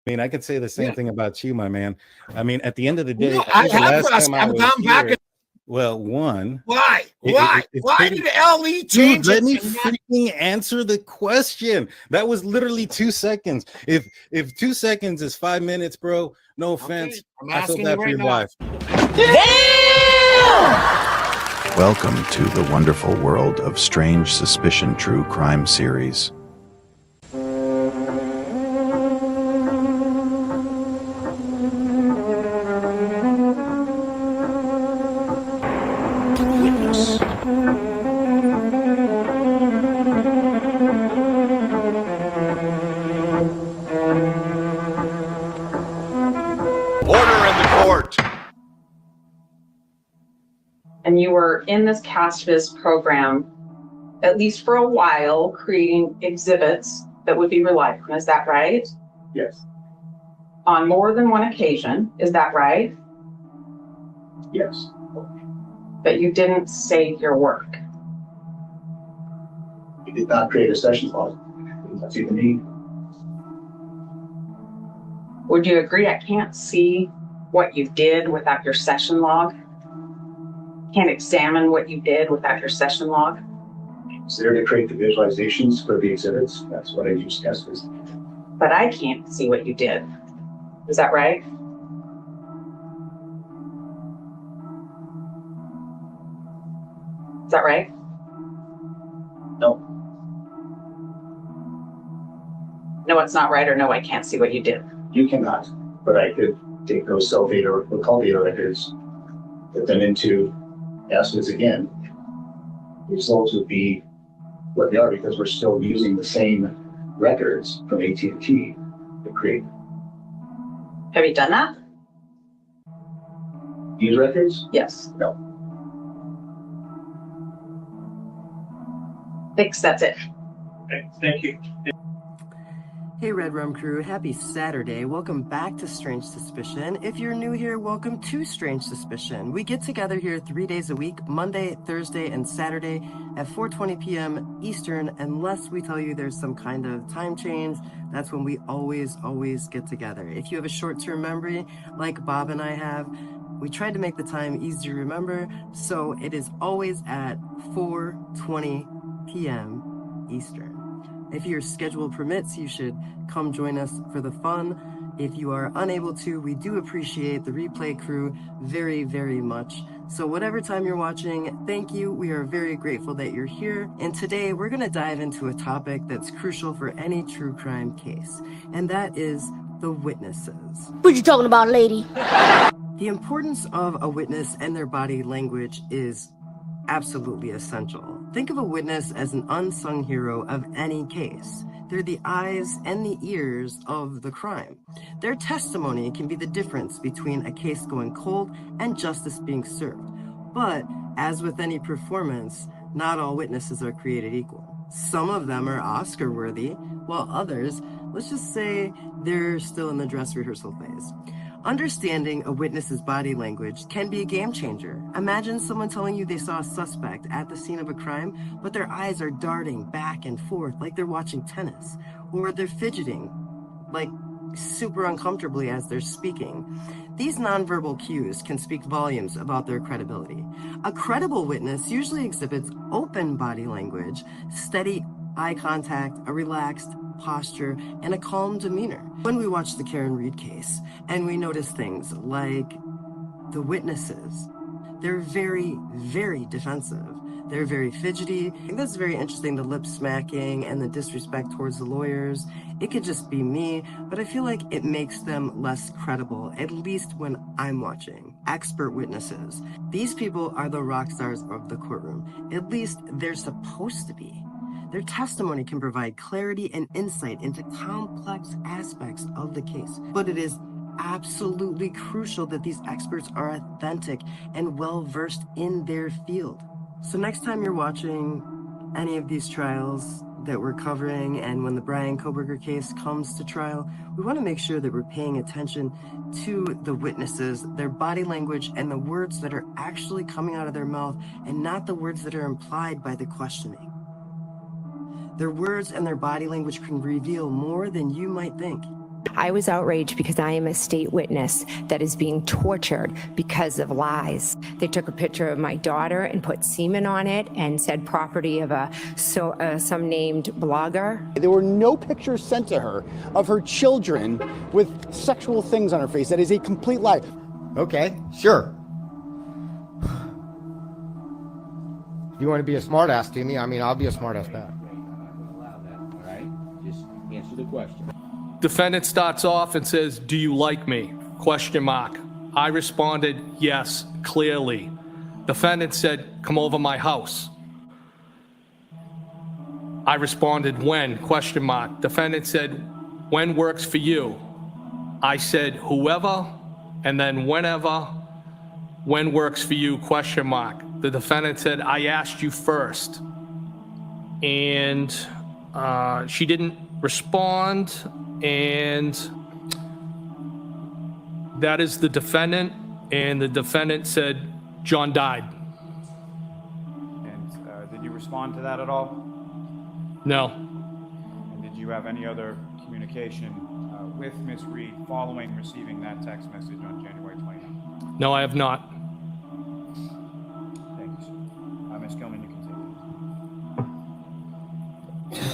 mean, I could say the same Yeah. thing about you, my man. I mean, at the end of the day, No, I think the have last time I I've was gone back. here, well, one, Why? it's Why pretty. did LE Dude, change let it? me And not- freaking answer the question. That was literally 2 seconds. If 2 seconds is 5 minutes, bro, no offense. I'm I feel asking bad you for right your now. wife. Welcome to the wonderful world of Strange Suspicion True Crime Series. Witness. Order in the court. And you were in this CASFIS program, at least for a while, creating exhibits that would be relied on. Is that right? Yes. On more than one occasion. Is that right? Yes. But you didn't save your work. We did not create a session log. That's even me. Would you agree I can't see what you did without your session log? Can't examine what you did without your session log? It's there to create the visualizations for the exhibits. That's what I use CASFIS. But I can't see what you did. Is that right? Is that right? No. No, it's not right, or no, I can't see what you did. You cannot, but I could take those cell data or call data records, put them into CASFIS again. The results would be what they are because we're still using the same records from AT&T to create Have you done that? these records. Yes. No. Thanks, that's it. Okay, thank you. Hey Red Rum Crew, happy Saturday. Welcome back to Strange Suspicion. If you're new here, welcome to Strange Suspicion. We get together here 3 days a week, Monday, Thursday, and Saturday at 4:20 p.m. Eastern, unless we tell you there's some kind of time change. That's when we always get together. If you have a short-term memory, like Bob and I have, we tried to make the time easy to remember, so it is always at 4:20 p.m. Eastern. If your schedule permits, you should come join us for the fun. If you are unable to, we do appreciate the replay crew very much. So whatever time you're watching, thank you. We are very grateful that you're here. And today we're going to dive into a topic that's crucial for any true crime case, and that is the witnesses. What you talking about, lady? The importance of a witness and their body language is absolutely essential. Think of a witness as an unsung hero of any case. They're the eyes and the ears of the crime. Their testimony can be the difference between a case going cold and justice being served. But as with any performance, not all witnesses are created equal. Some of them are Oscar worthy, while others, let's just say, they're still in the dress rehearsal phase. Understanding a witness's body language can be a game changer. Imagine someone telling you they saw a suspect at the scene of a crime, but their eyes are darting back and forth like they're watching tennis, or they're fidgeting like super uncomfortably as they're speaking. These nonverbal cues can speak volumes about their credibility. A credible witness usually exhibits open body language, steady eye contact, a relaxed posture, and a calm demeanor. When we watch the Karen Read case and we notice things like the witnesses, they're very defensive. They're very fidgety. I think that's very interesting, the lip smacking and the disrespect towards the lawyers. It could just be me, but I feel like it makes them less credible, at least when I'm watching. Expert witnesses. These people are the rock stars of the courtroom. At least they're supposed to be. Their testimony can provide clarity and insight into complex aspects of the case. But it is absolutely crucial that these experts are authentic and well-versed in their field. So next time you're watching any of these trials that we're covering, and when the Bryan Kohberger case comes to trial, we want to make sure that we're paying attention to the witnesses, their body language, and the words that are actually coming out of their mouth, and not the words that are implied by the questioning. Their words and their body language can reveal more than you might think. I was outraged because I am a state witness that is being tortured because of lies. They took a picture of my daughter and put semen on it and said property of some named blogger. There were no pictures sent to her of her children with sexual things on her face. That is a complete lie. Okay, sure. If you want to be a smartass to me, I mean, I'll be a smartass back. All right, just answer the question. Defendant starts off and says, "Do you like me?" Question mark. I responded, "Yes, clearly." Defendant said, "Come over my house." I responded, "When?" Question mark. Defendant said, "When works for you?" I said, "Whoever," and then "whenever." "When works for you?" Question mark. The defendant said, "I asked you first." And she didn't respond, and that is the defendant, and the defendant said, "John died." And did you respond to that at all? No. And did you have any other communication with Ms. Reed following receiving that text message on January 29th? No, I have not. Thank you, sir. Ms. Gilman, you can take it.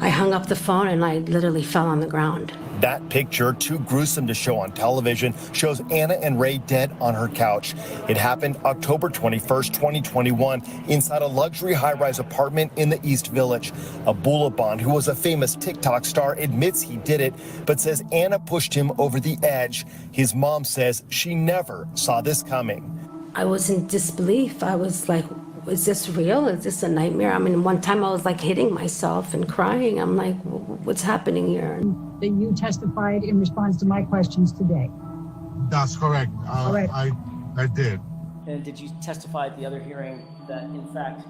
I hung up the phone and I literally fell on the ground. That picture, too gruesome to show on television, shows Anna and Ray dead on her couch. It happened October 21st, 2021, inside a luxury high-rise apartment in the East Village. Abdullah Bond, who was a famous TikTok star, admits he did it, but says Anna pushed him over the edge. His mom says she never saw this coming. I was in disbelief. I was like, is this real? Is this a nightmare? I mean, one time I was like hitting myself and crying. I'm like, what's happening here? That you testified in response to my questions today. That's correct. I did. And did you testify at the other hearing that, in fact,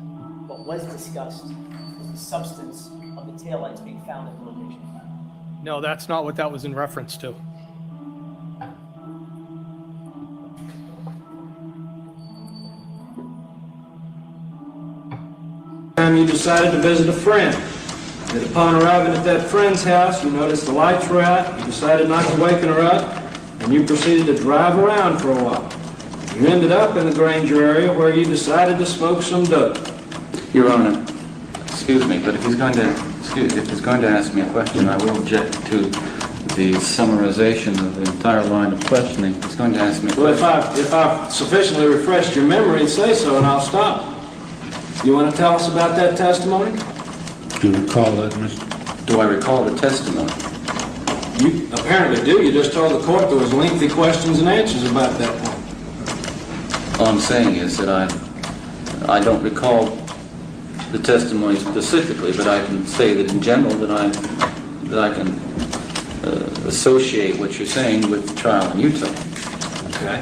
what was discussed was the substance of the taillights being found at the location? No, that's not what that was in reference to. You decided to visit a friend. And upon arriving at that friend's house, you noticed the lights were out, you decided not to waken her up, and you proceeded to drive around for a while. You ended up in the Granger area where you decided to smoke some dope. Your Honor, excuse me, but if he's going to ask me a question, I will object to the summarization of the entire line of questioning. He's going to ask me a question. Well, if I've sufficiently refreshed your memory, say so and I'll stop. You want to tell us about that testimony? Do you recall that, Mr.? Do I recall the testimony? You apparently do. You just told the court there was lengthy questions and answers about that point. All I'm saying is that I don't recall the testimony specifically, but I can say that in general that I can associate what you're saying with the trial in Utah. Okay.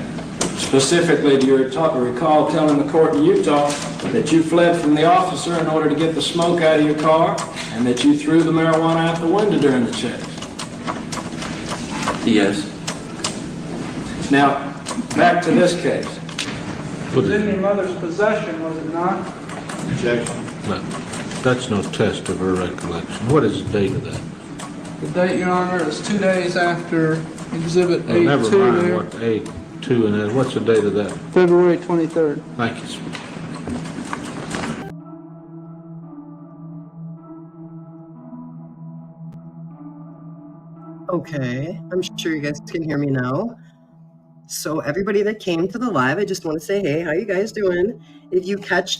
Specifically, do you recall telling the court in Utah that you fled from the officer in order to get the smoke out of your car and that you threw the marijuana out the window during the chase? Yes. Now, back to this case. It was in your mother's possession, was it not? Objection. No, that's no test of her recollection. What is the date of that? The date, Your Honor, is 2 days after Exhibit A2 never mind there. what A2 and that. What's the date of that? February 23rd. Thank you, sir. Okay, I'm sure you guys can hear me now. So everybody that came to the live, I just want to say, hey, how you guys doing? If you caught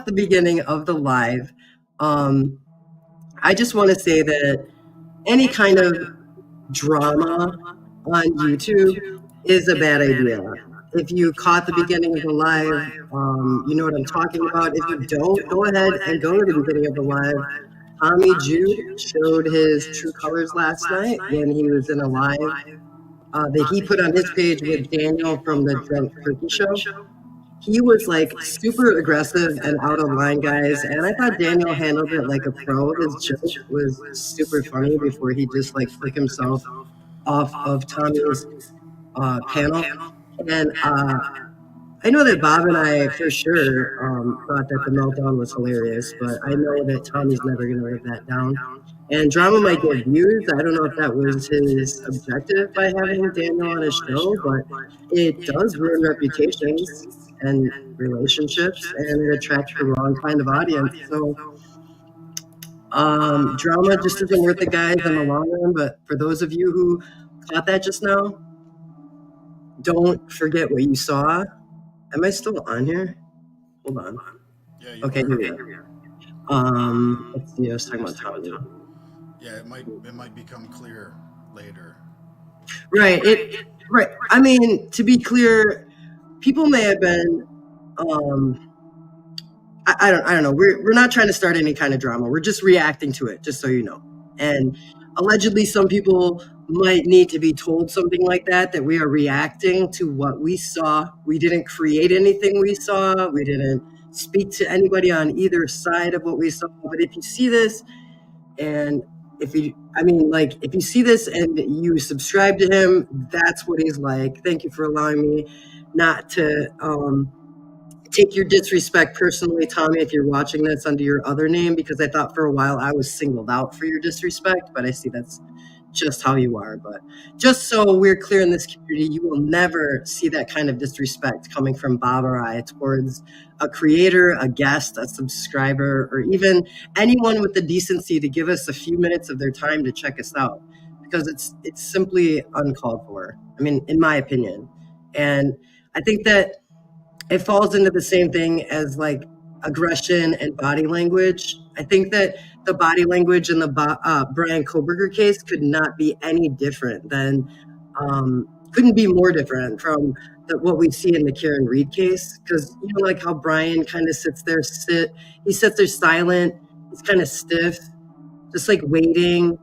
the beginning of the live, I just want to say that any kind of drama on YouTube is a bad idea. If you caught the beginning of the live, you know what I'm talking about. If you don't, go ahead and go to the beginning of the live. Tommy Jude showed his true colors last night when he was in a live that he put on his page with Daniel from the Drunk Turkey Show. He was like super aggressive and out of line, guys. And I thought Daniel handled it like a pro. His joke was super funny before he just like flicked himself off of Tommy's panel. And I know that Bob and I for sure thought that the meltdown was hilarious, but I know that Tommy's never going to live that down. And drama might get views. I don't know if that was his objective by having Daniel on his show, but it does ruin reputations and relationships, and it attracts the wrong kind of audience. So drama just isn't worth it, guys, in the long run. But for those of you who caught that just now, don't forget what you saw. Am I still on here? Hold on. Okay, here we are. Let's see. I was talking about Tommy. Yeah, it might become clear later. Right. Right. I mean, to be clear, people may have been. I don't know. We're not trying to start any kind of drama. We're just reacting to it, just so you know. And allegedly, some people might need to be told something like that we are reacting to what we saw. We didn't create anything we saw. We didn't speak to anybody on either side of what we saw. But if you see this, and if you see this and you subscribe to him, that's what he's like. Thank you for allowing me not to take your disrespect personally, Tommy, if you're watching this under your other name, because I thought for a while I was singled out for your disrespect, but I see that's just how you are. But just so we're clear in this community, you will never see that kind of disrespect coming from Bob or I towards a creator, a guest, a subscriber, or even anyone with the decency to give us a few minutes of their time to check us out, because it's simply uncalled for. I mean, in my opinion. And I think that it falls into the same thing as like aggression and body language. I think that the body language in the Bryan Kohberger case could not be any different than, couldn't be more different from what we see in the Karen Reed case. Because you know, like how Bryan kind of sits there silent. He's kind of stiff, just like waiting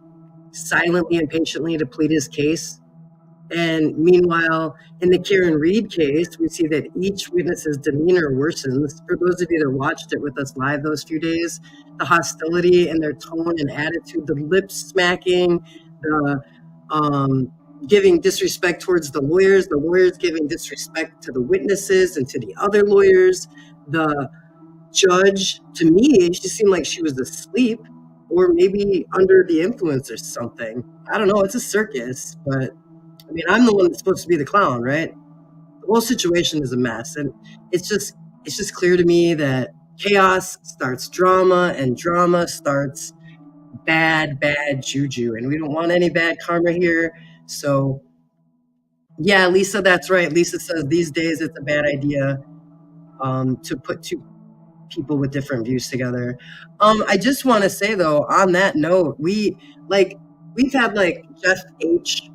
silently and patiently to plead his case. And meanwhile, in the Karen Reed case, we see that each witness's demeanor worsens. For those of you that watched it with us live those few days, the hostility and their tone and attitude, the lip smacking, the giving disrespect towards the lawyers giving disrespect to the witnesses and to the other lawyers. The judge, to me, she seemed like she was asleep or maybe under the influence or something. I don't know. It's a circus, but I mean, I'm the one that's supposed to be the clown, right? The whole situation is a mess. And it's just clear to me that chaos starts drama and drama starts bad juju. And we don't want any bad karma here. So yeah, Lisa, that's right. Lisa says these days it's a bad idea to put two people with different views together. I just want to say though, on that note, we've had like Jeff H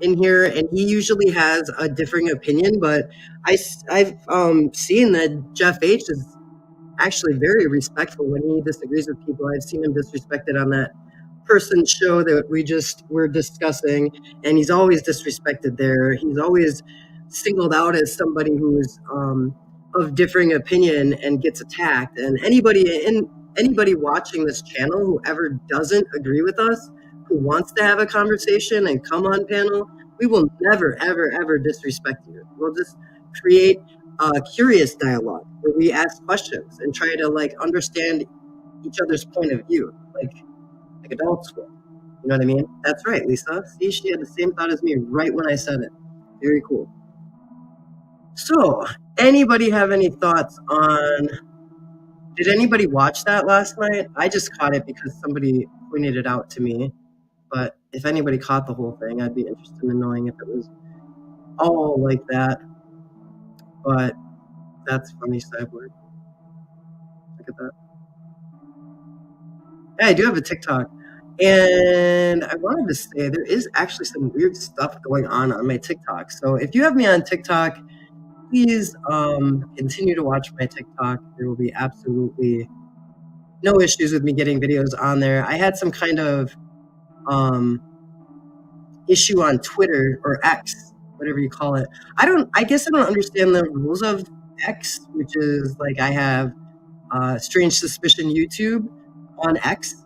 in here, and he usually has a differing opinion, but I've seen that Jeff H is actually very respectful when he disagrees with people. I've seen him disrespected on that person's show that we just were discussing, and he's always disrespected there. He's always singled out as somebody who's of differing opinion and gets attacked. And anybody watching this channel who ever doesn't agree with us, who wants to have a conversation and come on panel, we will never, ever, ever disrespect you. We'll just create a curious dialogue where we ask questions and try to like understand each other's point of view, like adults will. You know what I mean? That's right, Lisa. See, she had the same thought as me right when I said it. Very cool. So, anybody have any thoughts on, did anybody watch that last night? I just caught it because somebody pointed it out to me. But if anybody caught the whole thing, I'd be interested in knowing if it was all like that. But that's funny, Cyborg. Look at that. Yeah, I do have a TikTok. And I wanted to say there is actually some weird stuff going on my TikTok. So if you have me on TikTok, please continue to watch my TikTok. There will be absolutely no issues with me getting videos on there. I had some kind of issue on Twitter or X, whatever you call it. I guess I don't understand the rules of X, which is like I have Strange Suspicion YouTube on X.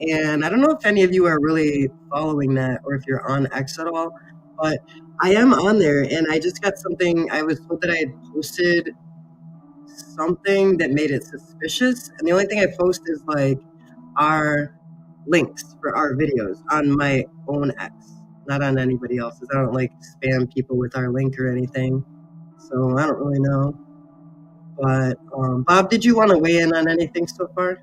And I don't know if any of you are really following that or if you're on X at all. but I am on there, and I just got something. I was told that I had posted something that made it suspicious, and the only thing I post is like our links for our videos on my own X, not on anybody else's. I don't like spam people with our link or anything, so I don't really know. But Bob, did you want to weigh in on anything so far?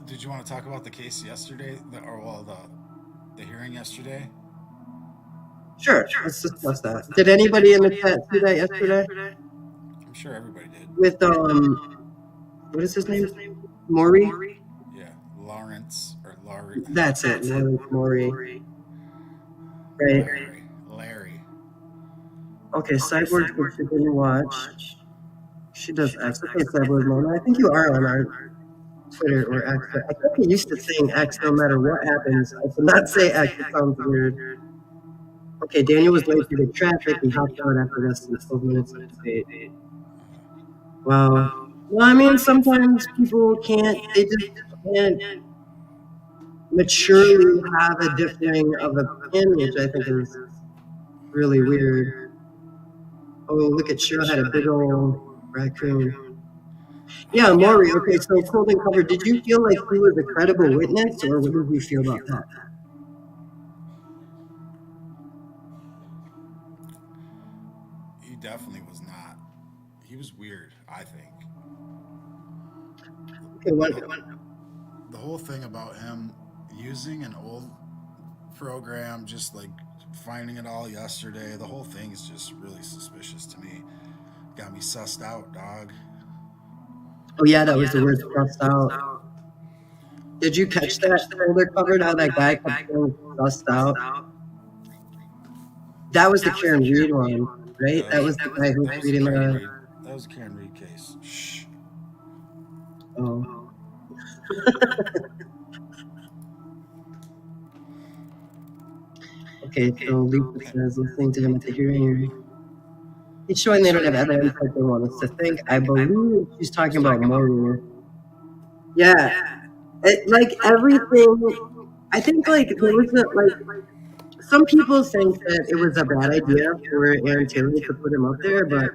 Did you want to talk about the case yesterday, the hearing yesterday? Sure, let's discuss that. Did anybody in the chat see that yesterday? I'm sure everybody did. With what is his name? Maury? Yeah, Lawrence or Laurie. That's it, Maury. Right. Larry. Okay, Cyborg, which you didn't watch. She does X. Okay, Cyborg Mona. I think you are on our Twitter or X. I think you're used to saying X no matter what happens. I should not say X. It sounds weird. Okay, Daniel was late due to traffic. He hopped out after less than 12 minutes of debate. Wow. Well, I mean, sometimes people they just can't maturely have a differing of opinion, which I think is really weird. Oh, look at Cheryl had a big old raccoon. Yeah, Maury. Okay, so cold and covered. Did you feel like he was a credible witness, or what did you feel about that? He definitely was not. He was weird, I think. Okay, the whole thing about him using an old program, just like finding it all yesterday, the whole thing is just really suspicious to me. Got me sussed out, dog. Oh yeah, that was the word sussed out. Did you catch that folder covered how that guy kept saying sussed out? That was the Karen Reed one, right? That was the guy who was reading the... That was a Karen Reed case. Shh. Oh. Okay, so Lisa says, listening to him at the hearing, it's showing they don't have evidence like they want us to think. I believe she's talking about Maury. Yeah, like everything. I think like there wasn't like some people think that it was a bad idea for Aaron Taylor to put him up there, but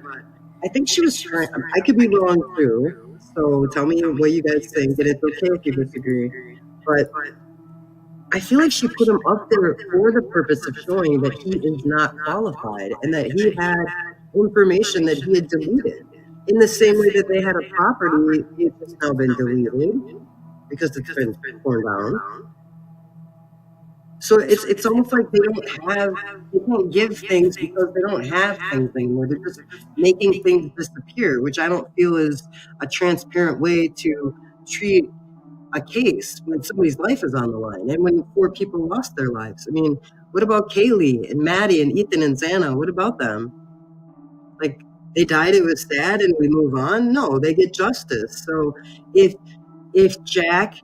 I think she was trying. I could be wrong too. So tell me what you guys think, and it's okay if you disagree. But I feel like she put him up there for the purpose of showing that he is not qualified and that he had information that he had deleted. In the same way that they had a property, it's now been deleted because it's been torn down. So it's almost like they can't give things because they don't have things anymore. They're just making things disappear, which I don't feel is a transparent way to treat a case when somebody's life is on the line and when 4 people lost their lives. I mean, what about Kaylee and Maddie and Ethan and Xana? What about them? Like, they died, it was sad, and we move on? No, they get justice. So if Jack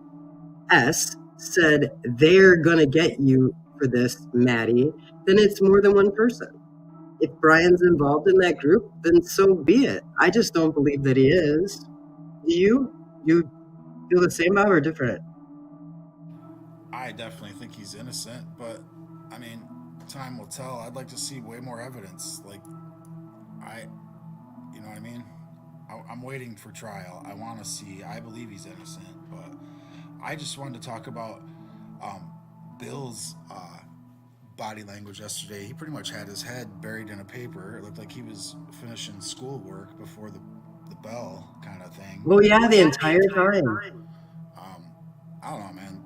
S. said they're gonna get you for this, Maddie, then it's more than one person. If Brian's involved in that group, then so be it. I just don't believe that he is. Do you? You feel the same about or different? I definitely think he's innocent, but I mean, time will tell. I'd like to see way more evidence. Like, you know what I mean? I'm waiting for trial. I want to see. I believe he's innocent, but I just wanted to talk about Bill's body language yesterday. He pretty much had his head buried in a paper. It looked like he was finishing schoolwork before the bell kind of thing. Well, yeah, the entire time. I don't know, man.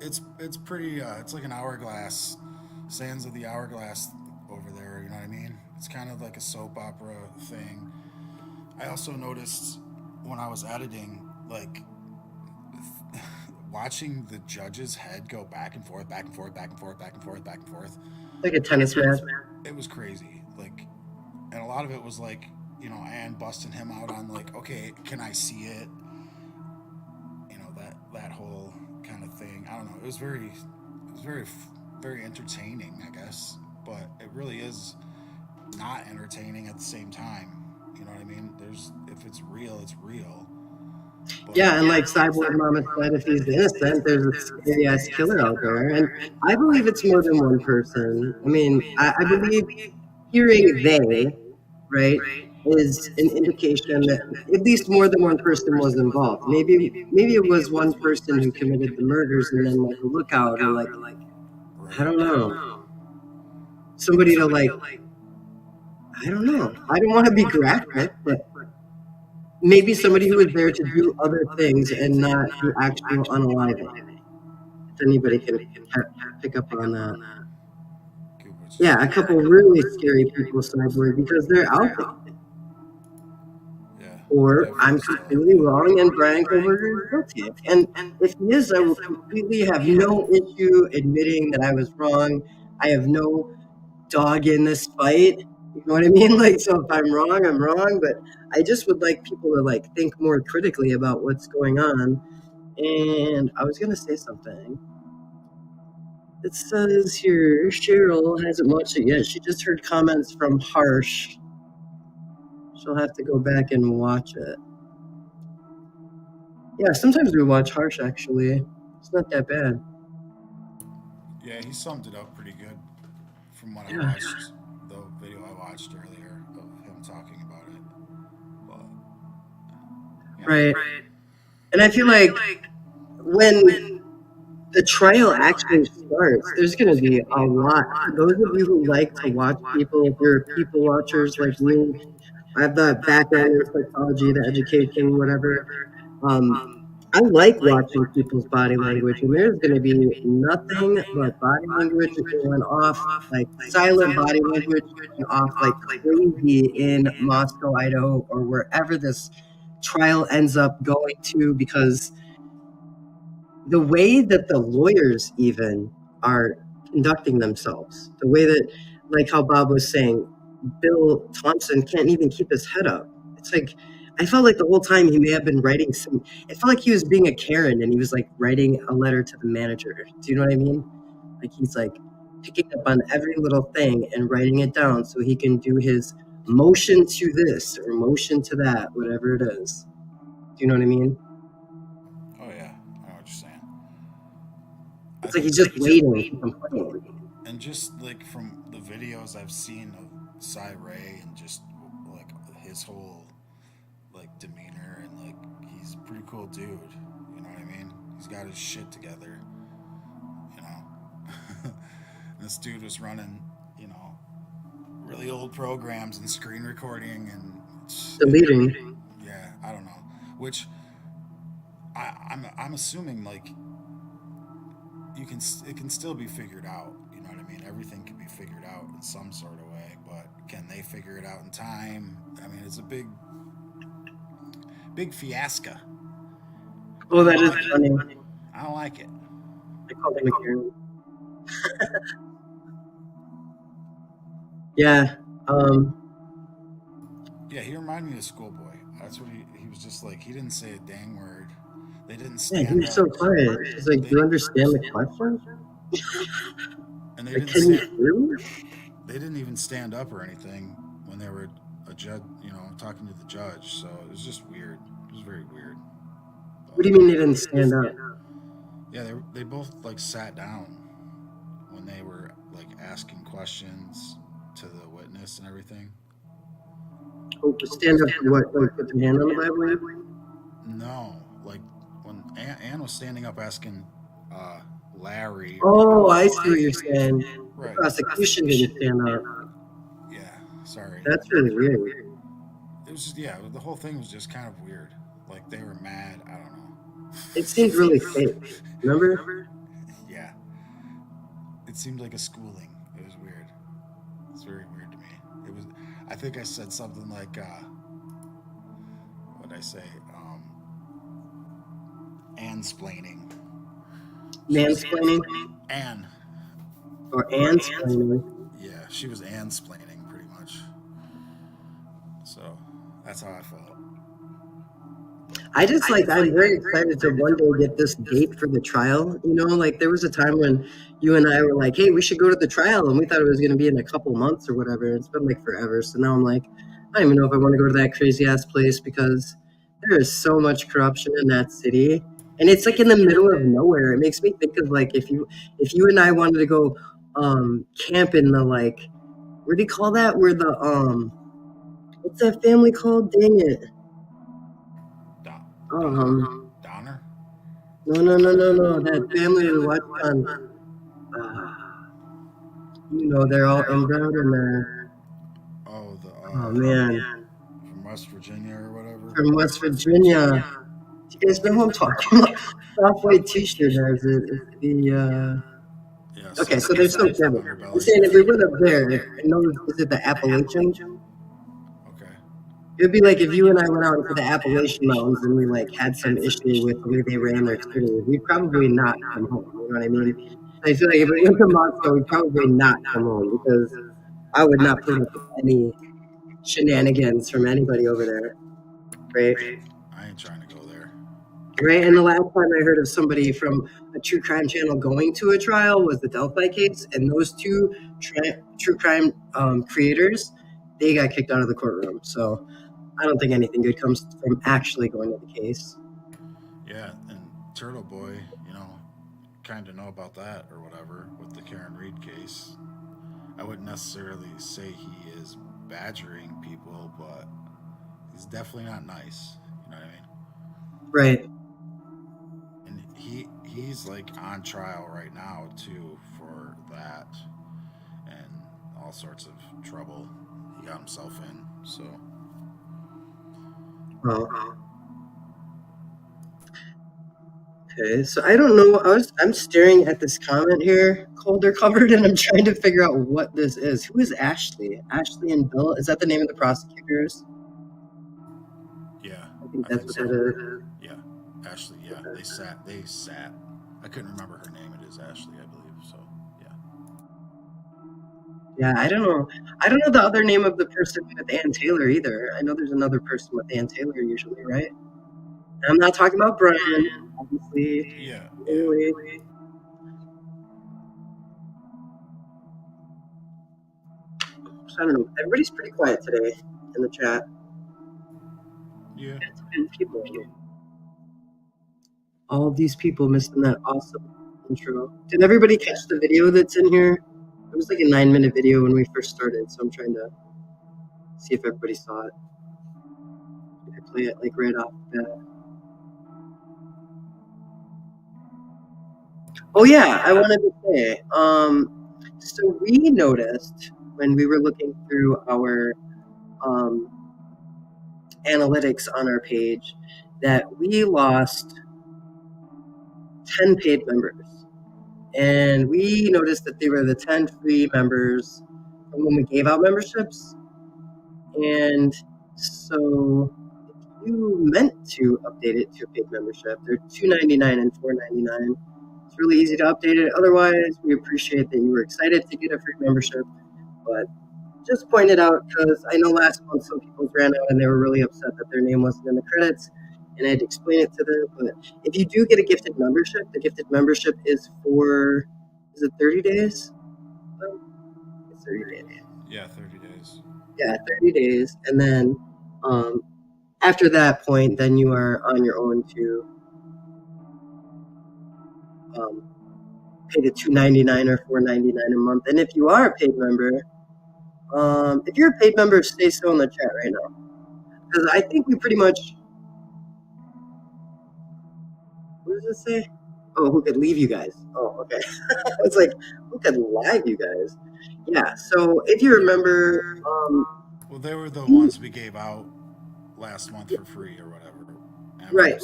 It's pretty. It's like an hourglass, sands of the hourglass over there. You know what I mean? It's kind of like a soap opera thing. I also noticed when I was editing, like, watching the judge's head go back and forth, back and forth, back and forth, back and forth, back and forth. Like a tennis match. It was crazy. Like, and a lot of it was like, you know, Ann busting him out on like, okay, can I see it? You know, that whole kind of thing. I don't know. It was very entertaining, I guess. But it really is not entertaining at the same time. You know what I mean? If it's real, it's real. Yeah, and like Cyborg Mama said, if he's innocent, there's a scary ass killer out there. And I believe it's more than one person. I mean, I believe hearing they, right, is an indication that at least more than one person was involved. Maybe it was one person who committed the murders and then like a lookout or like I don't know. Somebody to like I don't know. I don't want to be graphic, but maybe somebody who was there to do other things and not do actual unaliving. If anybody can pick up on that. Yeah, a couple really scary people, Cyborg, because they're out there. Or I'm completely wrong and Brian Kohberger is guilty. And if he is, I will completely have no issue admitting that I was wrong. I have no dog in this fight. You know what I mean? Like, so if I'm wrong, I'm wrong. But I just would like people to like think more critically about what's going on. And I was gonna say something. It says here, Cheryl hasn't watched it yet. She just heard comments from Harsh. She'll have to go back and watch it. Yeah, sometimes we watch Harsh, actually. It's not that bad. Yeah, he summed it up pretty good from what I watched, the video I watched earlier of him talking about it. But, yeah. Right. And I feel like when the trial actually starts, there's going to be a lot. For those of you who like to watch people, if you're people watchers like me, I have the background in psychology, the education, whatever. I like watching people's body language, and there's going to be nothing but body language going off, like silent body language going off like crazy in Moscow, Idaho, or wherever this trial ends up going to, because the way that the lawyers even are conducting themselves, the way that, like how Bob was saying, Bill Thompson can't even keep his head up. It's like, I felt like the whole time he may have been writing it felt like he was being a Karen and he was like writing a letter to the manager. Do you know what I mean? Like he's like picking up on every little thing and writing it down so he can do his motion to this or motion to that, whatever it is. Do you know what I mean? Oh yeah, I know what you're saying. It's like he's just waiting to complain. And just like from the videos I've seen of Cy Ray and just like his whole like demeanor and like he's a pretty cool dude, you know what I mean? He's got his shit together, you know. This dude was running, you know, really old programs and screen recording and deleting. Yeah, I don't know. Which I'm assuming like it can still be figured out, you know what I mean? Everything can be figured out in some sort of way, but can they figure it out in time? I mean, it's a big fiasco. Oh, that is funny. I don't like it. I called him a Karen. Yeah. Yeah, he reminded me of Schoolboy. That's what he was just like. He didn't say a dang word. They didn't Yeah, stand he was up. so quiet. He's like, do you understand the question? And they Like, didn't can you stand, hear me? they didn't even stand up or anything when they were a judge, you know, talking to the judge. So it was just weird. It was very weird. What do you mean they didn't stand up? Yeah, they both like sat down when they were like asking questions to the witness and everything. Oh, stand up for what? Like, put your hand on the Bible? No, like when Ann was standing up asking Larry. Oh, I see what you're saying. Right. The prosecution didn't stand up. Yeah, sorry. That's really weird. It was just, yeah, the whole thing was just kind of weird. Like they were mad. I don't know. It seemed really fake. Remember? Yeah. It seemed like a schooling. It was weird. It's very weird to me. It was. I think I said something like, what did I say? Ansplaining. Mansplaining? Ann. Or ansplaining? Yeah, she was ansplaining pretty much. So that's how I felt. I'm very excited to one day get this date for the trial. You know, like there was a time when you and I were like, hey, we should go to the trial. And we thought it was going to be in a couple months or whatever. It's been like forever. So now I'm like, I don't even know if I want to go to that crazy ass place because there is so much corruption in that city, and it's like in the middle of nowhere. It makes me think of like if you and I wanted to go camp in the like, what do you call that? Where the what's that family called? Dang it. Donner? No. That family we watched on. They're all inbred in there. Oh, Oh man, from West Virginia or whatever. from West Virginia. Do you guys know who I'm talking about? Soft white T-shirt has it. It's the okay, so there's no Kevin. I'm saying if we went up there, is it the Appalachian? Okay. It would be like if you and I went out into the Appalachian Mountains and we like had some issue with the way they ran their city, we'd probably not come home. You know what I mean? I feel like if we went to Moscow, we'd probably not come home because I would not put up with any shenanigans from anybody over there, right? I ain't trying to go there. Right, and the last time I heard of somebody from a true crime channel going to a trial was the Delphi case, and those two true crime creators, they got kicked out of the courtroom. So I don't think anything good comes from actually going to the case. Yeah, and Turtle Boy, kind of know about that or whatever with the Karen Reed case. I wouldn't necessarily say he is badgering people, but he's definitely not nice. You know what I mean? Right. And he's like on trial right now too for that and all sorts of trouble he got himself in. So. Oh. Okay, so I don't know. I'm staring at this comment here, Colder covered, and I'm trying to figure out what this is. Who is Ashley? Ashley and Bill? Is that the name of the prosecutors? Yeah. I think that's what that is. Yeah. Ashley, yeah. They sat. I couldn't remember her name. It is Ashley, I believe. So yeah. Yeah, I don't know. I don't know the other name of the person with Ann Taylor either. I know there's another person with Ann Taylor usually, right? I'm not talking about Brian, obviously. Yeah. Anyway. I don't know. Everybody's pretty quiet today in the chat. Yeah. People. All these people missing that awesome intro. Did everybody catch the video that's in here? It was like a 9-minute video when we first started, so I'm trying to see if everybody saw it. I play it like right off the bat. Oh yeah, I wanted to say, so we noticed when we were looking through our analytics on our page that we lost 10 paid members. And we noticed that they were the 10 free members from when we gave out memberships. And so if you meant to update it to a paid membership, they're $2.99 and $4.99. It's really easy to update it. Otherwise, we appreciate that you were excited to get a free membership, but just point it out because I know last month some people ran out and they were really upset that their name wasn't in the credits, and I had to explain it to them. But if you do get a gifted membership, the gifted membership is for, is it 30 days? Oh, it's 30 days. Yeah, 30 days. Yeah, 30 days. And then after that point, then you are on your own to pay the $2.99 or $4.99 a month. And if you are a paid member, if you're a paid member, stay still in the chat right now. Because I think we pretty much, what does it say? Oh, who could leave you guys? Oh, okay. It's like, who could live you guys? Yeah, so if you remember... well, they were the ones we gave out last month for free or whatever. And right.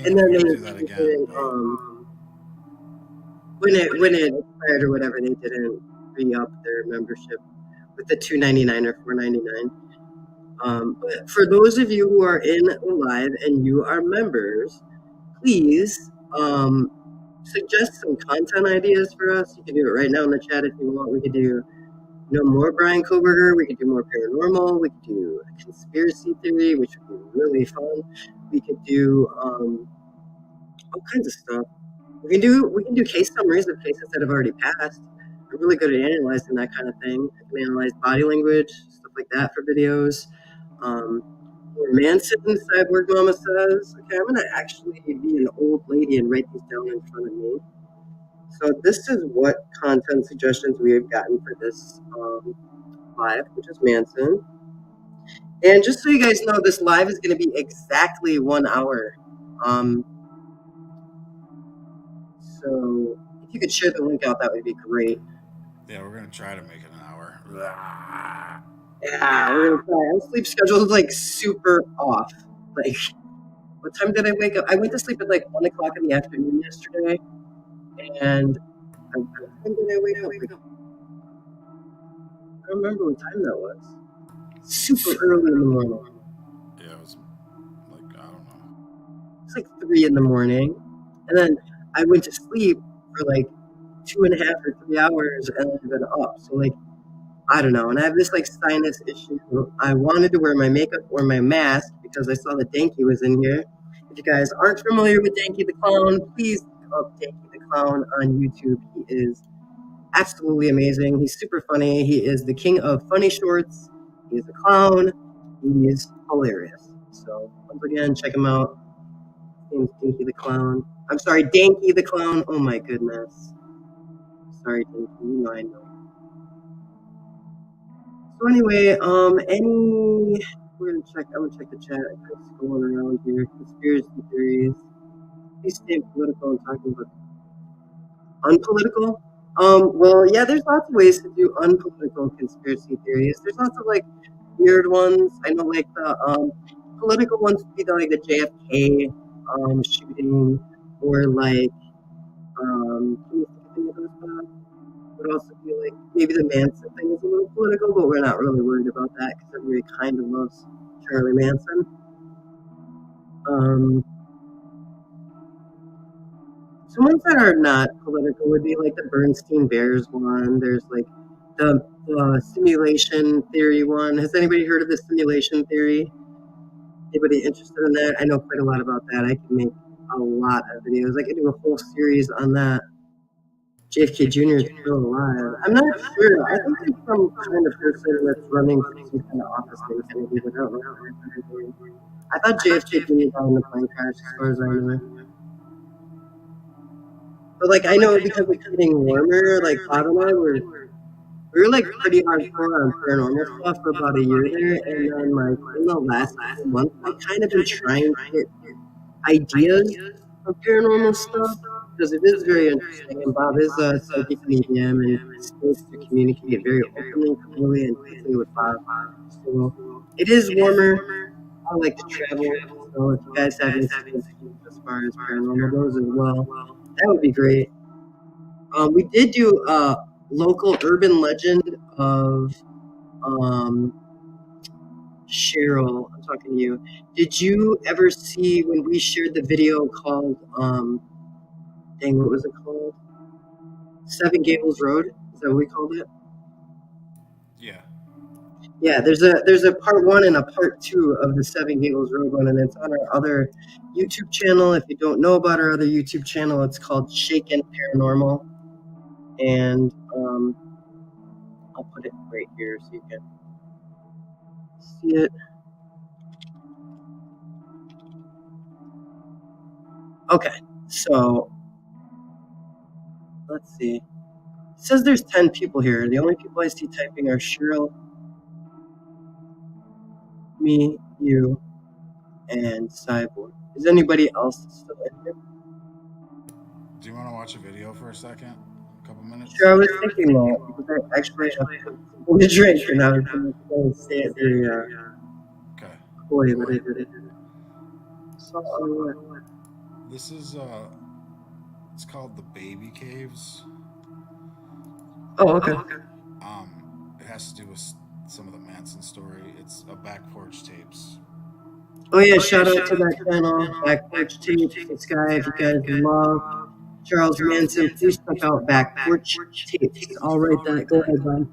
And then they do that again. When it expired or whatever, they didn't re-up their membership with the $2.99 or $4.99. But for those of you who are in live and you are members, please suggest some content ideas for us. You can do it right now in the chat if you want. We could do more Brian Koberger. We could do more paranormal. We could do a conspiracy theory, which would be really fun. We could do all kinds of stuff. We can do case summaries of cases that have already passed. I'm really good at analyzing that kind of thing. I can analyze body language, stuff like that for videos. Manson, Cyborg Mama says. Okay, I'm gonna actually be an old lady and write these down in front of me. So this is what content suggestions we have gotten for this live, which is Manson. And just so you guys know, this live is going to be exactly 1 hour. So if you could share the link out, that would be great. Yeah, we're gonna try to make it an hour. Yeah, we're gonna try. Our sleep schedule is like super off. Like, what time did I wake up? I went to sleep at like 1 o'clock in the afternoon yesterday, and what time did I wake up? Like, I don't remember what time that was. Super early in the morning. Yeah, it was like, I don't know. It's like 3 in the morning, and then I went to sleep for like 2.5 or 3 hours, and I've been up. So like, I don't know. And I have this like sinus issue. I wanted to wear my makeup or my mask because I saw that Danky was in here. If you guys aren't familiar with Danky the Clown, please look up Danky the Clown on YouTube. He is absolutely amazing. He's super funny. He is the king of funny shorts. He is a clown. He is hilarious. So once again, check him out. His name's Danky the Clown. I'm sorry, Danky the Clown. Oh my goodness. Sorry, Danky. You know I know. So anyway, we're gonna check. I'm gonna check the chat. It's going around here. Conspiracy theories. Please stay political and talking about unpolitical. Well, yeah, there's lots of ways to do unpolitical conspiracy theories. There's lots of like weird ones. I know like the political ones would be like the JFK shooting, or like can you think of any of those, Bob? Would also be like maybe the Manson thing is a little political, but we're not really worried about that because everybody kind of loves Charlie Manson. Some ones that are not political would be like the Bernstein Bears one. There's like the simulation theory one. Has anybody heard of the simulation theory? Anybody interested in that? I know quite a lot about that. I can make a lot of videos. I could do a whole series on that. JFK Jr. is still alive. I'm not sure. I think there's some kind of person that's running some kind of office thing kind of give it out. I thought JFK Jr. died in the plane crash, as far as I know. But like I know because it's getting warmer, like Bob and I we were like pretty hardcore on paranormal stuff for about a year there, and then like in the last month, I kind of been trying to get ideas of paranormal stuff. Because it is very interesting, and Bob is a psychic medium and supposed to communicate very openly, clearly, and quickly with Bob. So it is warmer. I like to travel, so if you guys have any suggestions as far as paranormal goes as well, that would be great. We did do a local urban legend of Cheryl. I'm talking to you. Did you ever see when we shared the video called what was it called? Seven Gables Road? Is that what we called it? Yeah. Yeah, there's a part 1 and a part 2 of the Seven Gables Road one, and it's on our other YouTube channel. If you don't know about our other YouTube channel, it's called Shaken Paranormal. And I'll put it right here so you can see it. Okay, so let's see. It says there's 10 people here. The only people I see typing are Cheryl, me, you, and Cyborg. Is anybody else still in here? Do you want to watch a video for a second? A couple minutes? Sure, I was thinking that because I actually have something to drink, and I was going to say it very coy, but I did it. So, this is it's called the Baby Caves. Oh, okay. It has to do with some of the Manson story. It's a Back Porch Tapes. Oh yeah, shout out to that channel, Back Porch Tapes. This guy, if you guys love Charles Manson, please check out Back Porch Tapes. I'll write that. Go ahead, Brian.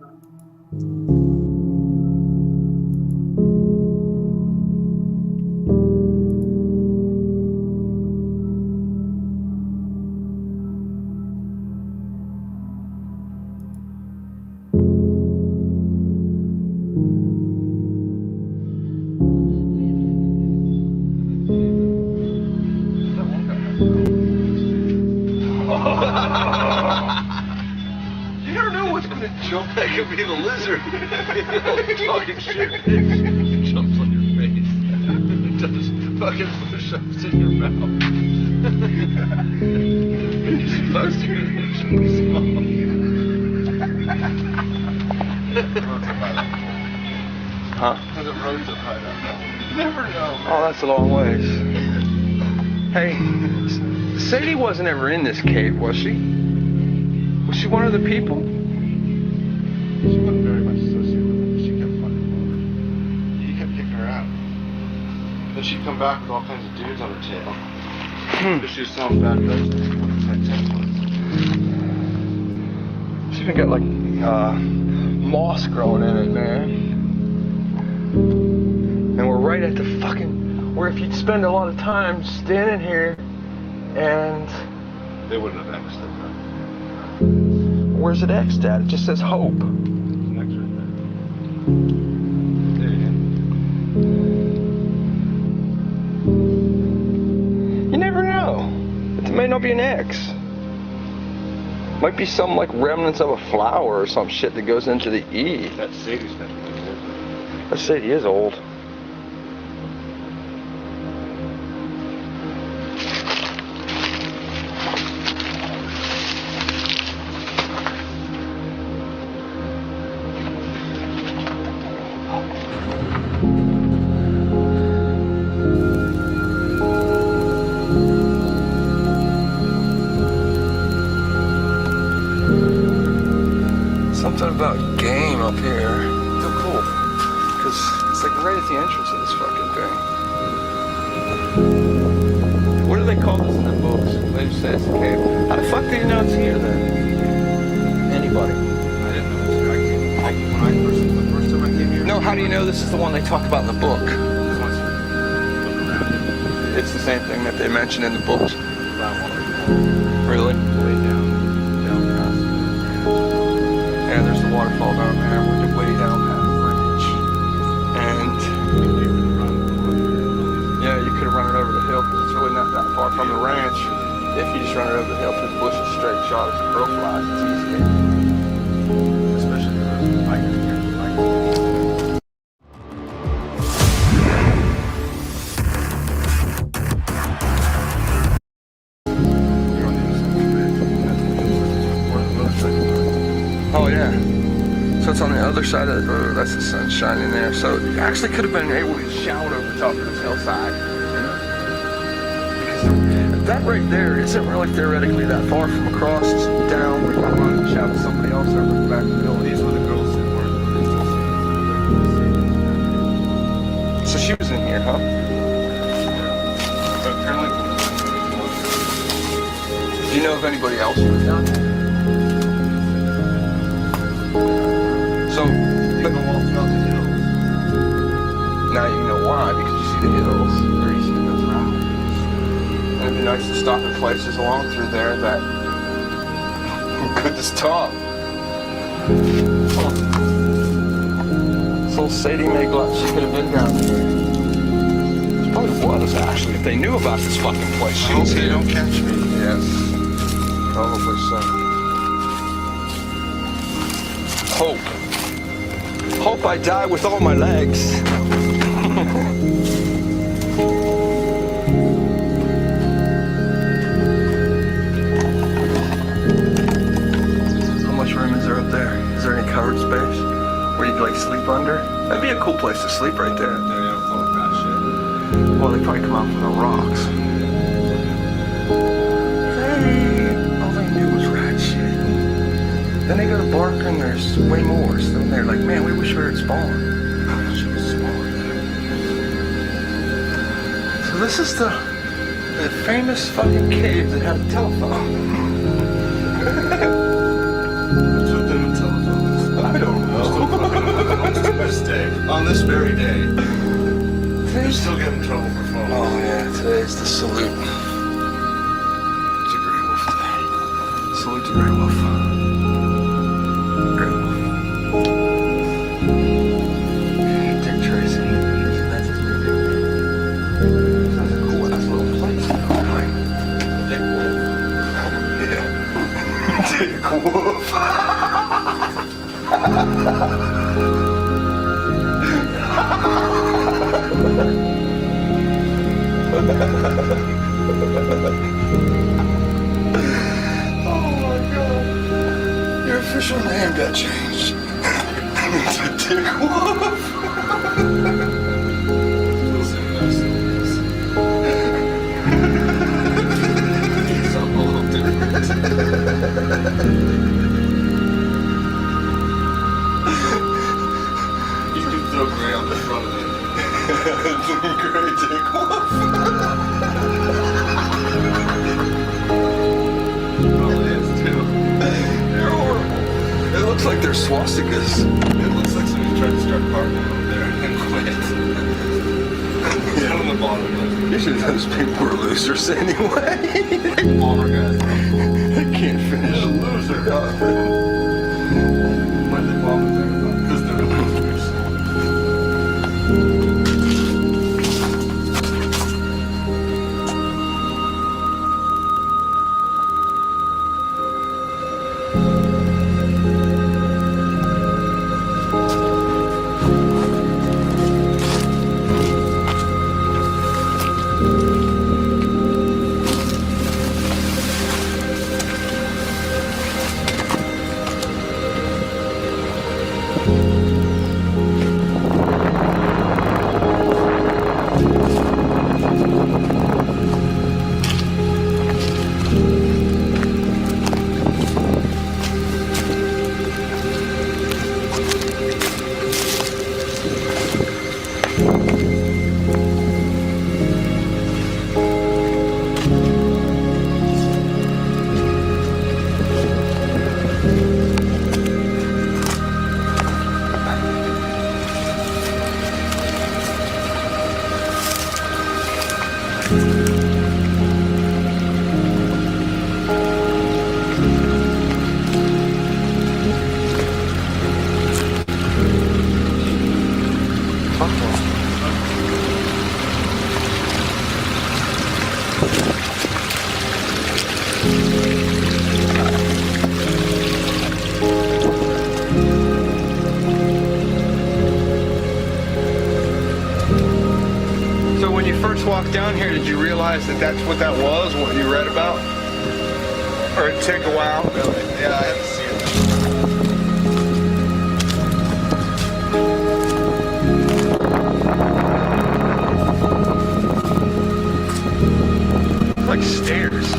Jump back and be the lizard. Talking shit, bitch. Jumps on your face. Does fucking push-ups in your mouth. You're supposed to be small. Huh? The road's up high down. You never know. Oh, that's a long ways. Hey, Sadie wasn't ever in this cave, was she? Was she one of the people? She wasn't very much associated with it. She kept fucking moving. He kept kicking her out. Then she'd come back with all kinds of dudes on her tail. Because she was selling bad vegetables. She even got like moss growing in it, man. And we're right at the fucking, where if you'd spend a lot of time standing here and... They wouldn't have X'd it. Where's it X'd at? It just says hope. There's an X right there. There you go. You never know. It may not be an X. Might be some like remnants of a flower or some shit that goes into the E. That's Sadie's measurement, isn't it? That Sadie is old. Something about game up here. Feel cool. Because it's like right at the entrance of this fucking thing. What do they call this in the books? They just say it's a cave. How the fuck do you know it's here then? Anybody? I didn't know this. The first time I came here. No, how do you know this is the one they talk about in the book? It's the same thing that they mention in the books. Really? Way down past. Yeah, there's the waterfall down there. We're way down past the bridge. And yeah, you could have run it over the hill because it's really not that far from the ranch. If you just run it over the hill through the bushes straight shot as a crow flies, it's easy. Especially if there's a bike here. Oh yeah. So it's on the other side of the road. That's the sun shining there. So it actually could have been able to shout over the top of this hillside. Because that right there isn't really theoretically that far from across down where you can run and shout at somebody else over the back of the hill. These were the girls that were. So she was in here, huh? Apparently. Do you know if anybody else was down there? So, but now you know why, because you see the hills, they're easy to go through. And it'd be nice to stop at places along through there that could just talk. So Sadie Mae Glutz, she could have been down here. She probably was, actually, if they knew about this fucking place. She was here. Don't catch me. Yes, probably so. Hope. Hope I die with all my legs. How much room is there up there? Is there any covered space where you could like sleep under? That'd be a cool place to sleep right there. Well, they probably come out from the rocks. All they knew was rat shit. Then they go to Barker and there's way more. So then they're like, man, we wish we were at Spawn. She was smaller there. So this is the famous fucking cave that had a telephone. What's with them and telephones? I don't know. To this day, on this very day, they're still getting in trouble for phones. Oh yeah, today's the salute. To Grey Wolf Day. Salute to Grey Wolf. Grey Wolf. Dick Tracy. That's his new nickname. Sounds a cool ass little place. Right? Dick Wolf. Yeah. Dick Wolf. my god. Your official name got changed. To Dick Wolf. Something a little different. You can throw gray on the front of it. Gray Dick Wolf. Probably is too. They're horrible. It looks like they're swastikas. It looks like somebody tried to start carving them up there and quit. Down on the bottom. Usually those people were losers anyway. Bomber guys. They can't finish. They're a loser. Why did they bomb there? Because they're losers. So when you first walked down here, did you realize that that's what that was, what you read about? Or it took a while? Really? Yeah, I have to see it. Like stairs.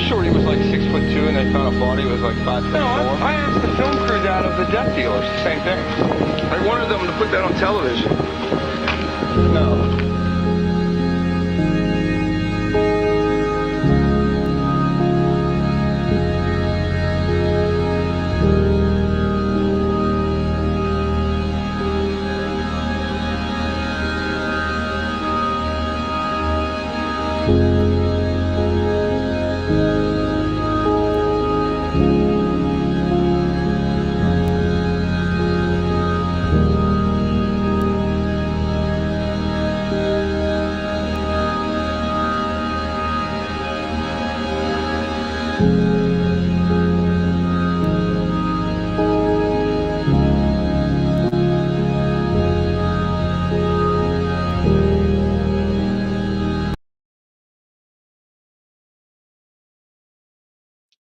Shorty was like 6'2" and they found a body was like 5'4". No, I asked the film crew that of the death dealers, same thing. I wanted them to put that on television. No.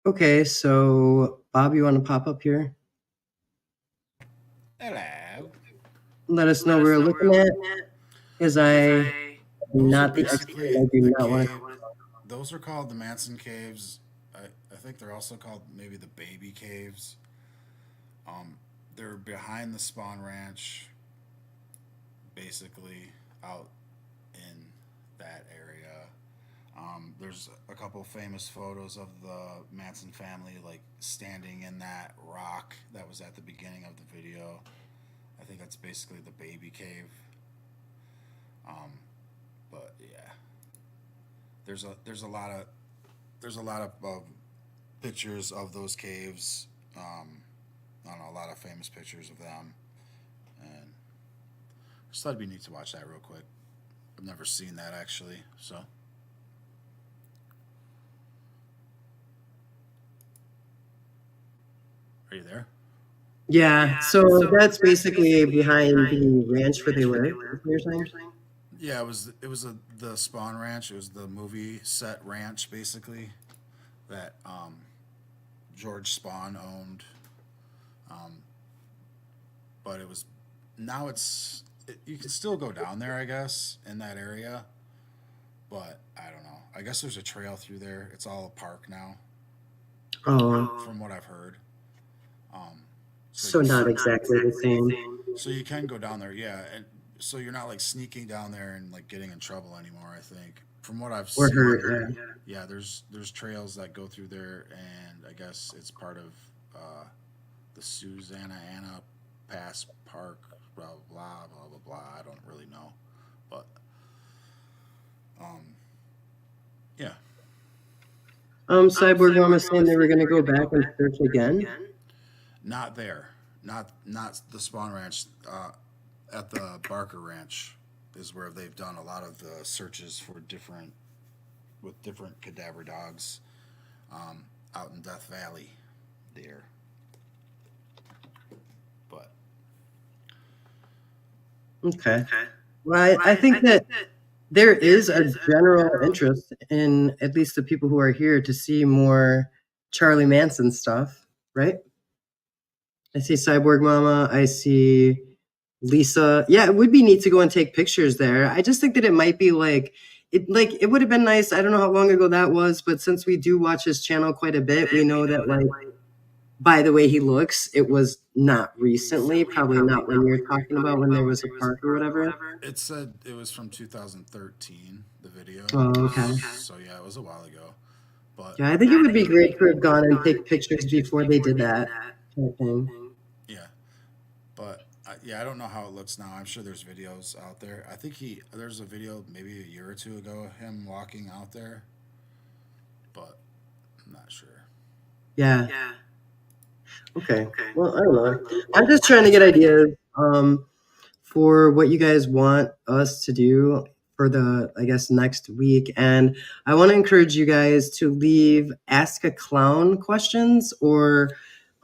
Okay, so Bob, you want to pop up here? Hello. Let us know what we're looking at. Because I'm not the expert. Basically, I do the not want cave- those are called the Manson Caves. I think they're also called maybe the Baby Caves. They're behind the Spawn Ranch, basically out in that area. There's a couple famous photos of the Manson family like standing in that rock that was at the beginning of the video. I think that's basically the baby cave. But yeah, there's a lot of pictures of those caves. I don't know, a lot of famous pictures of them, and just thought it'd be neat to watch that real quick. I've never seen that actually, so. Are you there? Yeah, so that's basically behind the ranch where they live, is what you're saying? Yeah, it was the Spawn Ranch. It was the movie set ranch basically that George Spawn owned. But it was you can still go down there, I guess, in that area. But I don't know. I guess there's a trail through there. It's all a park now. Oh. From what I've heard. So not exactly the same. So you can go down there, yeah, and so you're not like sneaking down there and like getting in trouble anymore. I think from what I've seen, hurt, yeah, there's trails that go through there, and I guess it's part of the Susanna Anna Pass Park, blah blah blah blah blah. I don't really know, but yeah. Cyborg Mama saying they were going to go back and search again. Not there, not the Spawn Ranch. At the Barker Ranch is where they've done a lot of the searches for different cadaver dogs out in Death Valley there. But Okay. Well, I think that there is a general interest in at least the people who are here to see more Charlie Manson stuff, right? I see Cyborg Mama. I see Lisa. Yeah, it would be neat to go and take pictures there. I just think that it might be it would have been nice. I don't know how long ago that was, but since we do watch his channel quite a bit, we know that by the way he looks, it was not recently, probably not when you're talking about when there was a park or whatever. it said it was from 2013, the video. Oh, okay. So yeah, it was a while ago. But Yeah, I think it would be great to have gone and take pictures before they did that kind of thing. yeah, but I don't know how it looks now. I'm sure there's videos out there. I think there's a video maybe a year or two ago of him walking out there, but I'm not sure. Yeah. Okay. Well, I don't know. I'm just trying to get ideas for what you guys want us to do for the, I guess, next week. And I want to encourage you guys to leave Ask a Clown questions, or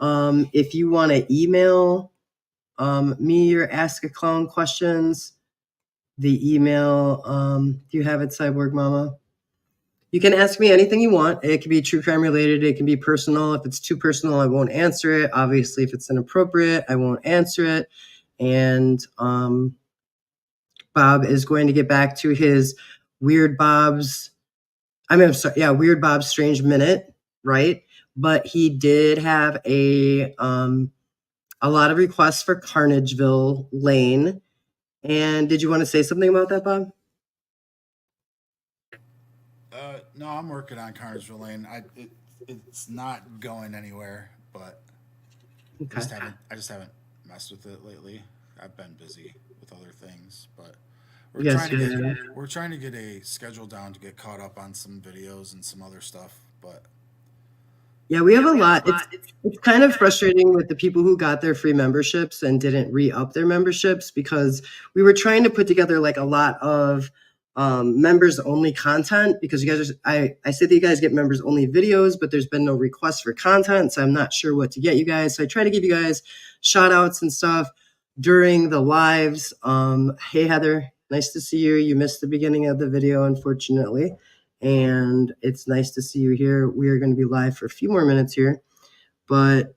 if you want to email me your Ask a Clown questions, the email, do you have it, Cyborg Mama? You can ask me anything you want. It can be true crime related. It can be personal. If it's too personal, I won't answer it. Obviously, if it's inappropriate, I won't answer it. And Bob is going to get back to his Weird Bob's Strange Minute, right? But he did have a lot of requests for Carnageville Lane. And did you want to say something about that, Bob? No, I'm working on Carnageville Lane. It's not going anywhere, but Okay. I just haven't messed with it lately. I've been busy with other things, but Yes, we're trying to get a schedule down to get caught up on some videos and some other stuff. But Yeah, we have a lot. It's kind of frustrating with the people who got their free memberships and didn't re-up their memberships, because we were trying to put together like a lot of members only content, because you guys I said that you guys get members only videos, but there's been no requests for content, so I'm not sure what to get you guys. So I try to give you guys shout outs and stuff during the lives. Hey Heather, nice to see you. You missed the beginning of the video, unfortunately, and it's nice to see you here. We are going to be live for a few more minutes here, but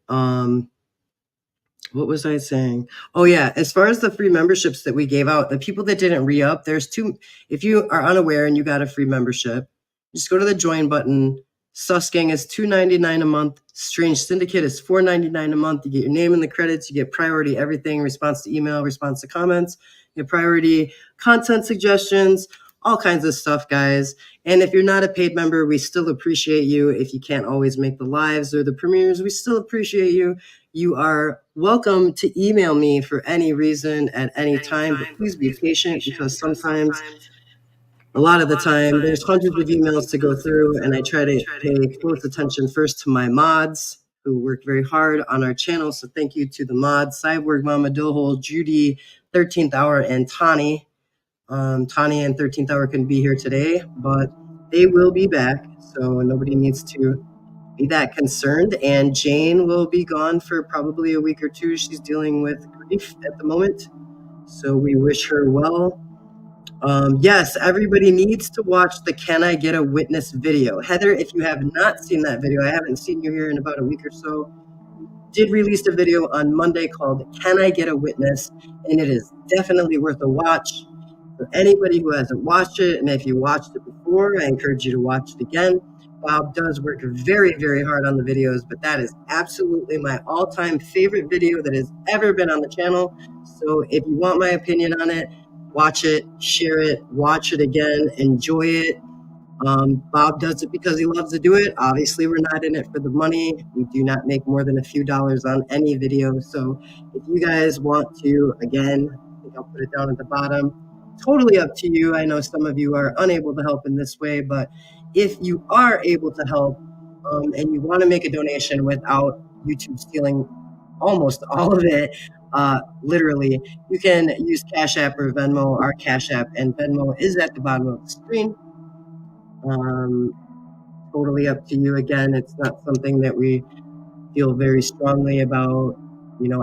what was I saying? Oh yeah, as far as the free memberships that we gave out, the people that didn't re-up, there's two. If you are unaware and you got a free membership, just go to the join button. Sus Gang is $2.99 a month. Strange Syndicate is $4.99 a month. You get your name in the credits. You get priority everything, response to email, response to comments. You get priority content suggestions, all kinds of stuff, guys. And if you're not a paid member, we still appreciate you. If you can't always make the lives or the premieres, we still appreciate you. You are welcome to email me for any reason at any time, but please be patient because sometimes, a lot of the time, there's hundreds of emails to go through, and I try to pay close attention first to my mods who work very hard on our channel. So thank you to the mods, Cyborg, Mama Dillhole, Judy, 13th Hour, and Tani. Tani and 13th Hour couldn't be here today, but they will be back. So nobody needs to be that concerned. And Jane will be gone for probably a week or two. She's dealing with grief at the moment. So we wish her well. Yes, everybody needs to watch the Can I Get a Witness video. Heather, if you have not seen that video, I haven't seen you here in about a week or so, did release a video on Monday called Can I Get a Witness? And it is definitely worth a watch for anybody who hasn't watched it. And if you watched it before, I encourage you to watch it again. Bob does work very, very hard on the videos, but that is absolutely my all-time favorite video that has ever been on the channel. So if you want my opinion on it, watch it, share it, watch it again, enjoy it. Bob does it because he loves to do it. Obviously, we're not in it for the money. We do not make more than a few dollars on any video. So if you guys want to, again, I think I'll put it down at the bottom. Totally up to you. I know some of you are unable to help in this way, but if you are able to help and you want to make a donation without YouTube stealing almost all of it, literally, you can use Cash App or Venmo. Our Cash App and Venmo is at the bottom of the screen. Totally up to you. Again, it's not something that we feel very strongly about,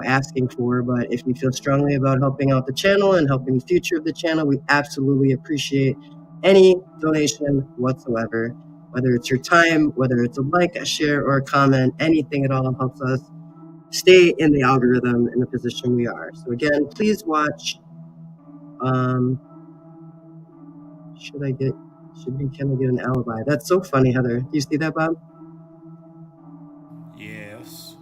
asking for, but if you feel strongly about helping out the channel and helping the future of the channel, we absolutely appreciate any donation whatsoever, whether it's your time, whether it's a like, a share, or a comment, anything at all helps us stay in the algorithm in the position we are. So again, please watch. Can I get an alibi? That's so funny, Heather. Do you see that, Bob? Yes.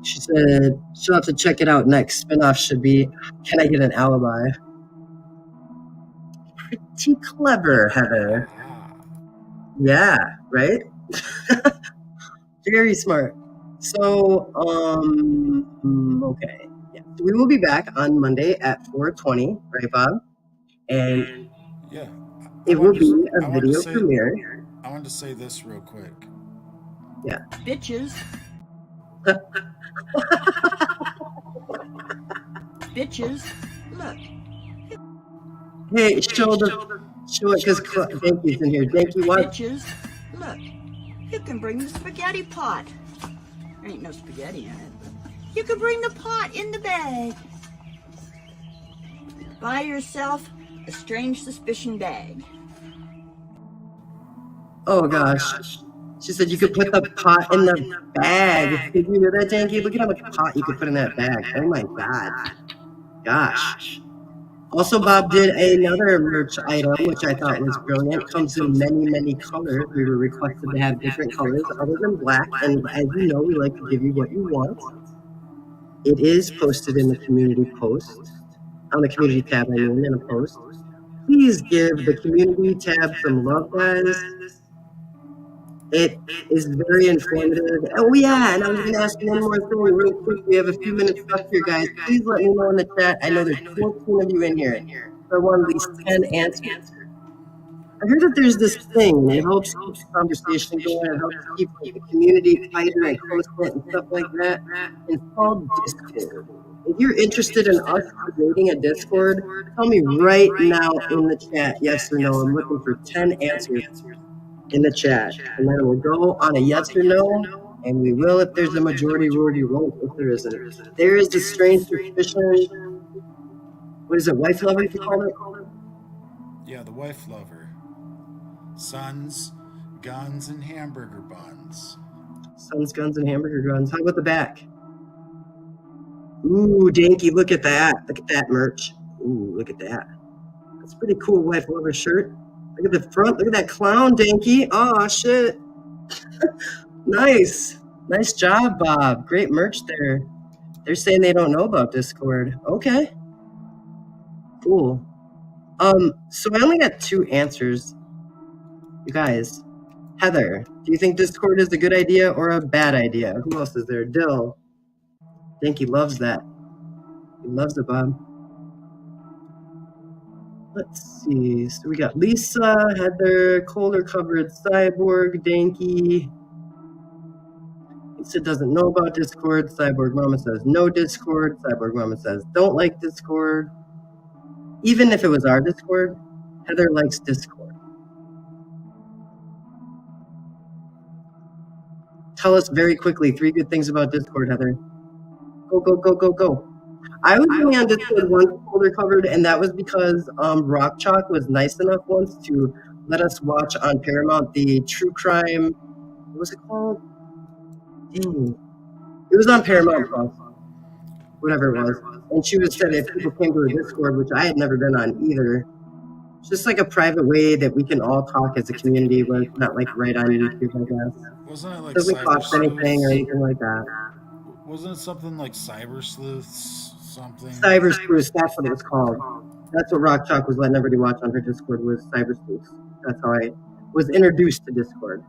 She said she'll have to check it out next. Spinoff should be, can I get an alibi? Pretty clever, Heather. Yeah, right? Very smart. So, okay. Yeah. So we will be back on Monday at 4:20, right, Bob? And yeah, it will be a video premiere. I wanted to say this real quick. Yeah. Bitches. Bitches. Look. Hey, show it because Danky's in here. Danky, what? Bitches. Look. You can bring the spaghetti pot. There ain't no spaghetti in it. You can bring the pot in the bag. Buy yourself a strange suspicion bag. Oh gosh. She said you could put the pot in the bag. Did you hear that, Danky? Look at how much pot you could put in that bag. Oh my god. Gosh. Also, Bob did another merch item, which I thought was brilliant. Comes in many, many colors. We were requested to have different colors other than black. And as you know, we like to give you what you want. It is posted in the community post. On the community tab, I mean, in a post. Please give the community tab some love, guys. It is very informative. Oh yeah, and I was going to ask you one more thing real quick. We have a few minutes left here, guys. Please let me know in the chat. I know there's 14 of you in here. So I want at least 10 answers. I heard that there's this thing. It helps keep the conversation going. It helps keep the community tighter and close-knit and stuff like that. It's called Discord. If you're interested in us creating a Discord, tell me right now in the chat, yes or no. I'm looking for 10 answers in the chat, and then we'll go on a yes or no, and we will if there's a majority rule, we won't if there isn't. There is a strange suspicion. What is it, wife lover, you call it? Yeah, the wife lover. Sons, guns, and hamburger buns. Sons, guns, and hamburger guns. How about the back? Ooh, Danky, look at that. Look at that merch. Ooh, look at that. That's a pretty cool wife lover shirt. Look at the front. Look at that clown, Danky. Oh, shit. Nice. Nice job, Bob. Great merch there. They're saying they don't know about Discord. Okay. Cool. So I only got 2 answers. You guys, Heather, do you think Discord is a good idea or a bad idea? Who else is there? Dill. I think he loves that. He loves it, Bob. Let's see. So we got Lisa, Heather, Colder Covered, Cyborg, Danky. Lisa doesn't know about Discord. Cyborg Mama says no Discord. Cyborg Mama says don't like Discord. Even if it was our Discord, Heather likes Discord. Tell us very quickly 3 good things about Discord, Heather. Go, go, go, go, go. I was only on Discord once, Colder Covered, and that was because Rock Chalk was nice enough once to let us watch on Paramount the true crime. What was it called? Dang. It was on Paramount Plus, whatever it was. And she was said if people came to a Discord, which I had never been on either, it's just like a private way that we can all talk as a community, where it's not like right on YouTube, I guess. Wasn't it like Doesn't Cyber cost anything or Sleuths? anything like that. Wasn't it something like Cyber Sleuths? Something. Cyber Sleuths, that's what it was called. That's what Rock Chalk was letting everybody watch on her Discord, was Cyber Sleuths. That's how I was introduced to Discord.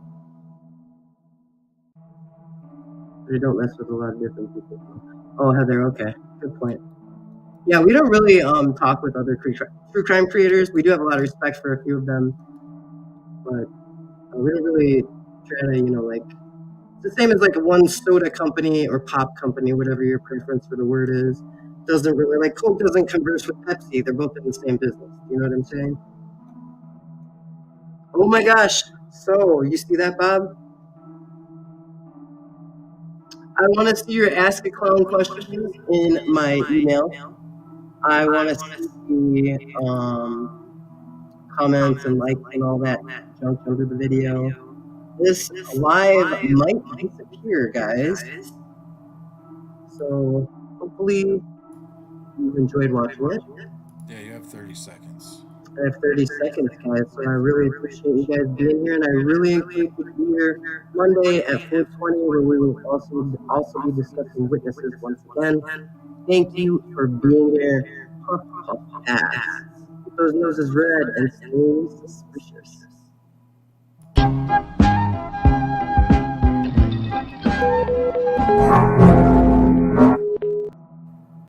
They don't mess with a lot of different people. Oh, Heather, okay. Good point. Yeah, we don't really talk with other true crime creators. We do have a lot of respect for a few of them, but we don't really try to, like, it's the same as like one soda company or pop company, whatever your preference for the word is. Doesn't really, like, Coke doesn't converse with Pepsi. They're both in the same business. You know what I'm saying? Oh my gosh. So, you see that, Bob? I want to see your Ask a Clown questions in my email. I want to see comments and likes and all that junk under the video. This live might disappear, guys. So, hopefully you've enjoyed watching it. Yeah, you have 30 seconds. I have 30 seconds, guys, so I really appreciate you guys being here, and I really encourage you to be here Monday at 4:20, where we will also be discussing witnesses once again. Thank you for being here. Puff, puff, ass. Keep those noses red and stay suspicious.